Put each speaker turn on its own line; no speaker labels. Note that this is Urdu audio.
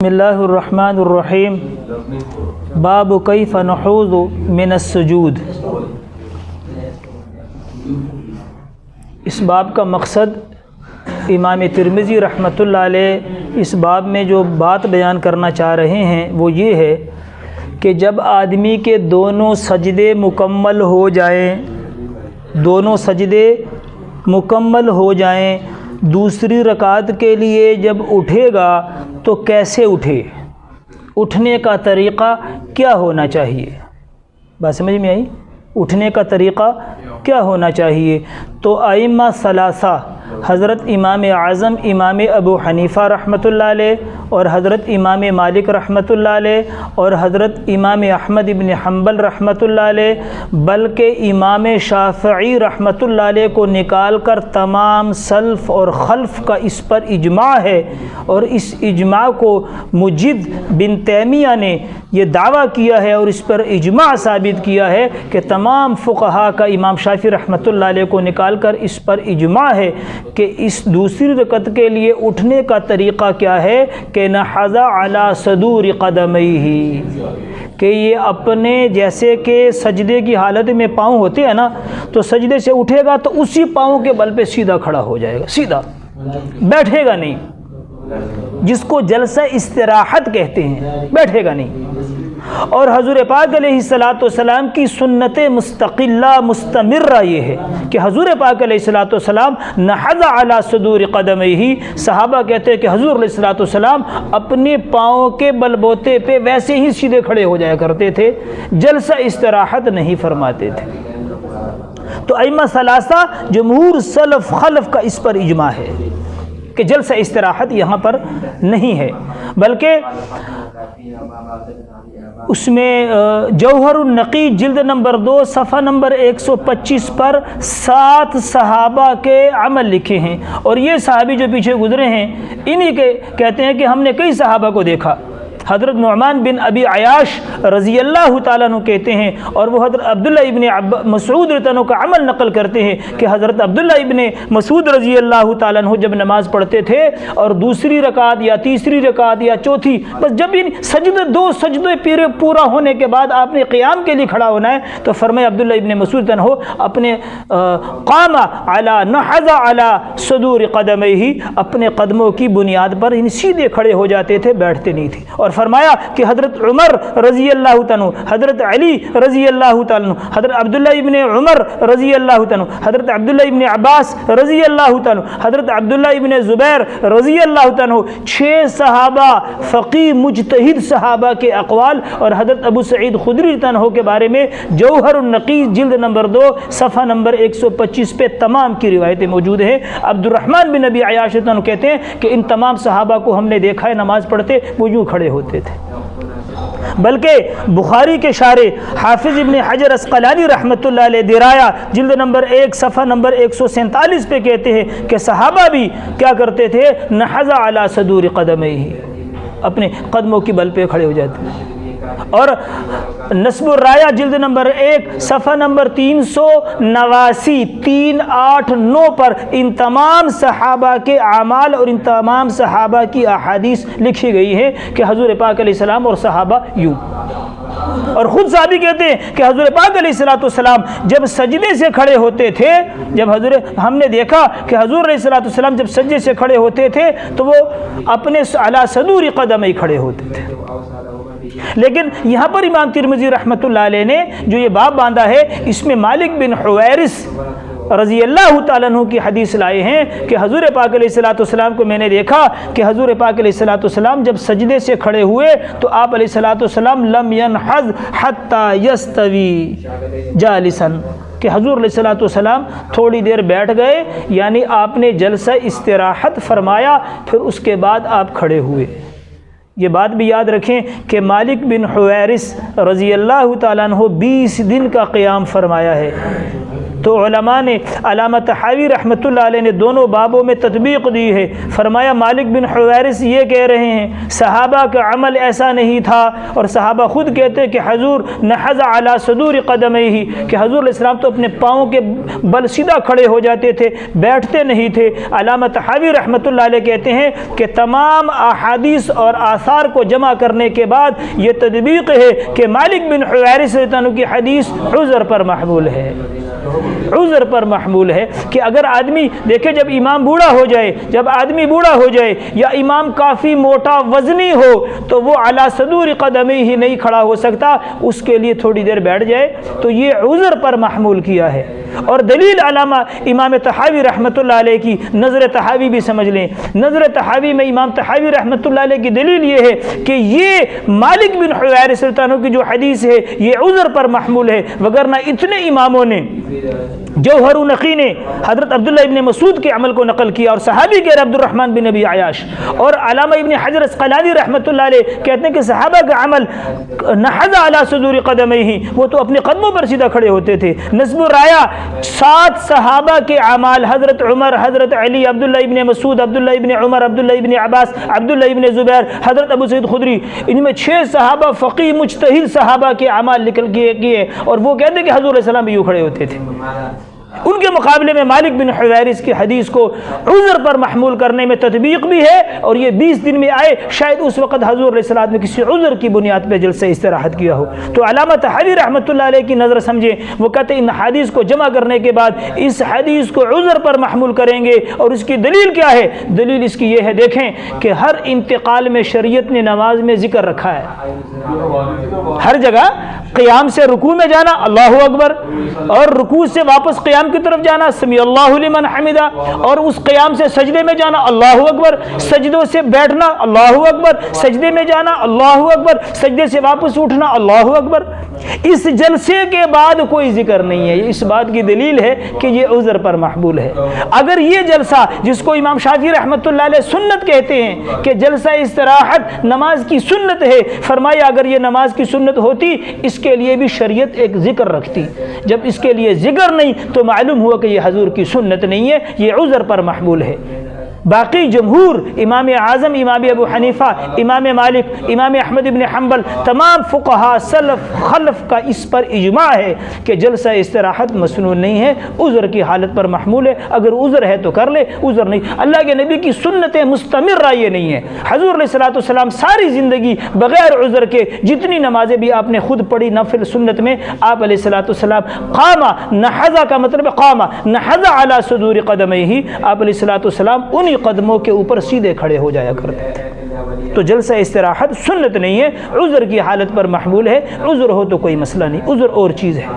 بسم اللہ الرحمن الرحیم باب کیف نحوذ من السجود۔ اس باب کا مقصد امام ترمذی رحمۃ اللہ علیہ اس باب میں جو بات بیان کرنا چاہ رہے ہیں وہ یہ ہے کہ جب آدمی کے دونوں سجدے مکمل ہو جائیں، دوسری رکعت کے لیے جب اٹھے گا تو کیسے اٹھے، اٹھنے کا طریقہ کیا ہونا چاہیے۔ بات سمجھ میں آئی؟ اٹھنے کا طریقہ کیا ہونا چاہیے۔ تو ائمہ ثلاثہ حضرت امام اعظم امام ابو حنیفہ رحمۃ اللہ علیہ اور حضرت امام مالک رحمۃ اللہ علیہ اور حضرت امام احمد ابن حنبل رحمۃ اللہ علیہ بلکہ امام شافعی رحمۃ اللہ علیہ کو نکال کر تمام سلف اور خلف کا اس پر اجماع ہے، اور اس اجماع کو مجد بن تیمیہ نے یہ دعویٰ کیا ہے اور اس پر اجماع ثابت کیا ہے کہ تمام فقہا کا امام شافعی رحمۃ اللہ علیہ کو نکال کر اس پر اجماع ہے کہ اس دوسری رکعت کے لیے اٹھنے کا طریقہ کیا ہے کہ نحض علی صدور قدمیہ، کہ یہ اپنے جیسے کہ سجدے کی حالت میں پاؤں ہوتے ہیں نا، تو سجدے سے اٹھے گا تو اسی پاؤں کے بل پہ سیدھا کھڑا ہو جائے گا، سیدھا بیٹھے گا نہیں، جس کو جلسہ استراحت کہتے ہیں، بیٹھے گا نہیں۔ اور حضور پاک علیہ الصلوۃ والسلام کی سنت مستقلہ مستمرہ یہ ہے کہ حضور پاک علیہ الصلوۃ والسلام نحض علی صدور قدمیہ، صحابہ کہتے ہیں کہ حضور علیہ الصلوۃ والسلام اپنے پاؤں کے بل بوتے پہ ویسے ہی سیدھے کھڑے ہو جایا کرتے تھے، جلسہ استراحت نہیں فرماتے تھے۔ تو ائمہ ثلاثہ جمہور سلف خلف کا اس پر اجماع ہے کہ جلسہ استراحت یہاں پر نہیں ہے، بلکہ اس میں جوہر النقی جلد نمبر 2 صفحہ نمبر 125 پر 7 صحابہ کے عمل لکھے ہیں، اور یہ صحابی جو پیچھے گزرے ہیں انہی کے کہتے ہیں کہ ہم نے کئی صحابہ کو دیکھا۔ حضرت نعمان بن ابی عیاش رضی اللہ تعالیٰ عنہ کہتے ہیں، اور وہ حضرت عبداللہ ابن مسعود رضی اللہ عنہ کا عمل نقل کرتے ہیں کہ حضرت عبداللہ ابن مسعود رضی اللہ تعالیٰ عنہ جب نماز پڑھتے تھے اور دوسری رکعت یا تیسری رکعت یا چوتھی، بس جب دو سجدے پورا ہونے کے بعد آپ نے قیام کے لیے کھڑا ہونا ہے، تو فرمایا عبداللہ ابن مسعود رضی اللہ عنہ اپنے قام علی نحض علی صدور قدمیہ، اپنے قدموں کی بنیاد پر سیدھے کھڑے ہو جاتے تھے، بیٹھتے نہیں تھے۔ اور فرمایا کہ حضرت عمر رضی اللہ تعالیٰ عنہ، حضرت علی رضی اللہ تعالیٰ عنہ، حضرت عبداللہ ابن عمر رضی اللہ تعالیٰ عنہ، حضرت عبداللہ ابن عباس رضی اللہ تعالیٰ عنہ، حضرت عبداللہ ابن زبیر رضی اللہ تعالیٰ عنہ، 6 صحابہ فقیہ مجتہد صحابہ کے اقوال، اور حضرت ابو سعید خدری رضی اللہ عنہ کے بارے میں جوہر النقی جلد نمبر 2 صفحہ نمبر 125 پہ تمام کی روایتیں موجود ہیں۔ عبد الرحمن بن ابی عیاش رضی اللہ عنہ کہتے ہیں کہ ان تمام صحابہ کو ہم نے دیکھا ہے نماز پڑھتے وہ یوں کھڑے ہوتے تھے، بلکہ بخاری کے شارح حافظ ابن حجر عسقلانی رحمۃ اللہ علیہ درایا جلد نمبر 1 صفحہ نمبر 147 پہ کہتے ہیں کہ صحابہ بھی کیا کرتے تھے، نحض علی صدور قدمیہ، اپنے قدموں کی بل پہ کھڑے ہو جاتے ہیں۔ اور نصب الرایا جلد نمبر 1 صفحہ نمبر 389 389 پر ان تمام صحابہ کے اعمال اور ان تمام صحابہ کی احادیث لکھی گئی ہے کہ حضور پاک علیہ السلام اور صحابہ یوں، اور خود صحابی کہتے ہیں کہ حضور پاک علیہ السلام جب سجدے سے کھڑے ہوتے تھے، ہم نے دیکھا کہ حضور علیہ السلام جب سجدے سے کھڑے ہوتے تھے تو وہ اپنے علی صدور قدمیہ کھڑے ہوتے تھے۔ لیکن یہاں پر امام ترمذی رحمۃ اللہ علیہ نے جو یہ باب باندھا ہے، اس میں مالک بن حویرث رضی اللہ تعالیٰ عنہ کی حدیث لائے ہیں کہ حضور پاک علیہ السلام کو میں نے دیکھا کہ حضور پاک علیہ السلام جب سجدے سے کھڑے ہوئے تو آپ علیہ السلام لم ينحض حتی یستوی جالسا، کہ حضور علیہ السلام تھوڑی دیر بیٹھ گئے، یعنی آپ نے جلسہ استراحت فرمایا، پھر اس کے بعد آپ کھڑے ہوئے۔ یہ بات بھی یاد رکھیں کہ مالک بن حویرث رضی اللہ تعالیٰ عنہ 20 دن کا قیام فرمایا ہے، تو علماء نے علامہ طحاوی رحمۃ اللہ علیہ نے دونوں بابوں میں تطبیق دی ہے۔ فرمایا مالک بن حویرث یہ کہہ رہے ہیں صحابہ کا عمل ایسا نہیں تھا، اور صحابہ خود کہتے کہ حضور نحز علی صدور قدمیہ، کہ حضور علیہ السلام تو اپنے پاؤں کے بل سیدھا کھڑے ہو جاتے تھے، بیٹھتے نہیں تھے۔ علامہ طحاوی رحمۃ اللہ علیہ کہتے ہیں کہ تمام احادیث اور آثار کو جمع کرنے کے بعد یہ تطبیق ہے کہ مالک بن حویرث رضی اللہ عنہ کی حدیث عذر پر محمول ہے، عذر پر محمول ہے کہ اگر آدمی دیکھے جب امام بوڑھا ہو جائے، جب آدمی بوڑھا ہو جائے یا امام کافی موٹا وزنی ہو تو وہ علی صدور قدمی ہی نہیں کھڑا ہو سکتا، اس کے لیے تھوڑی دیر بیٹھ جائے تو یہ عذر پر محمول کیا ہے۔ اور دلیل علامہ امام طحاوی رحمۃ اللہ علیہ کی نظر طحاوی بھی سمجھ لیں، نظر طحاوی میں امام طحاوی رحمۃ اللہ علیہ کی دلیل یہ ہے کہ یہ مالک بن حویرث رضی اللہ عنہ کی جو حدیث ہے یہ عذر پر محمول ہے، وگرنہ اتنے اماموں نے جوہر نقی نے حضرت عبداللہ ابن مسعود کے عمل کو نقل کیا، اور صحابی کہہ رہے عبد الرحمن بن ابی عیاش، اور علامہ ابن حجر اسقلانی رحمۃ اللہ علیہ کہتے ہیں کہ صحابہ کا عمل نحز علی صدور قدمیہ، وہ تو اپنے قدموں پر سیدھا کھڑے ہوتے تھے۔ نصب الرایا 7 صحابہ کے اعمال، حضرت عمر، حضرت علی، عبداللہ ابن مسعود، عبداللہ ابن عمر، عبداللہ ابن عباس، عبداللہ ابن زبیر، حضرت ابو سعید خدری، ان میں 6 صحابہ فقیہ مجتہد صحابہ کے اعمال نکل کیے، اور وہ کہتے ہیں کہ حضور علیہ السلام بھی یوں کھڑے ہوتے تھے۔ ان کے مقابلے میں مالک بن حویرث کی حدیث کو عذر پر محمول کرنے میں تطبیق بھی ہے، اور یہ 20 دن میں آئے، شاید اس وقت حضور علیہ السلام نے کسی عذر کی بنیاد پہ جلسہ استراحت کیا ہو۔ تو علامہ طحاوی رحمۃ اللہ علیہ کی نظر سمجھیں، وہ کہتے ہیں ان حدیث کو جمع کرنے کے بعد اس حدیث کو عذر پر محمول کریں گے، اور اس کی دلیل کیا ہے؟ دلیل اس کی یہ ہے، دیکھیں کہ ہر انتقال میں شریعت نے نماز میں ذکر رکھا ہے، ہر جگہ قیام سے رکوع میں جانا اللہ اکبر، اور رکوع سے واپس قیام کی طرف جانا سمی اللہ لمن حمدہ، اور اس قیام سے سجدے میں جانا اللہ اکبر، سجدوں سے بیٹھنا اللہ اکبر، سجدے میں جانا اللہ اکبر، سجدے سے واپس اٹھنا اللہ اکبر۔ اس جلسے کے بعد کوئی ذکر نہیں ہے، اس بات کی دلیل ہے کہ یہ عذر پر محمول ہے۔ اگر یہ جلسہ جس کو امام شافعی رحمۃ اللہ علیہ سنت کہتے ہیں کہ جلسہ استراحت نماز کی سنت ہے، فرمایا اگر یہ نماز کی سنت ہوتی اس کے لیے بھی شریعت ایک ذکر رکھتی، جب اس کے لیے ذکر نہیں تو معلوم ہوا کہ یہ حضور کی سنت نہیں ہے، یہ عذر پر محمول ہے۔ باقی جمہور، امام اعظم امام ابو حنیفہ، امام مالک، امام احمد بن حنبل، تمام فقہا سلف خلف کا اس پر اجماع ہے کہ جلسہ استراحت مسنون نہیں ہے، عذر کی حالت پر محمول ہے۔ اگر عذر ہے تو کر لے، عذر نہیں، اللہ کے نبی کی سنت مستمرہ یہ نہیں ہے۔ حضور علیہ الصلوۃ والسلام ساری زندگی بغیر عذر کے جتنی نمازیں بھی آپ نے خود پڑھی نفل سنت میں، آپ علیہ الصلوۃ والسلام قامہ نحذا کا مطلب قامہ نحذ علی صدور قدمیہ، آپ علیہ الصلوۃ والسلام انہی قدموں کے اوپر سیدھے کھڑے ہو جایا کرتے تھے۔ تو جلسہ استراحت سنت نہیں ہے، عذر کی حالت پر محمول ہے۔ عذر ہو تو کوئی مسئلہ نہیں، عذر اور چیز ہے۔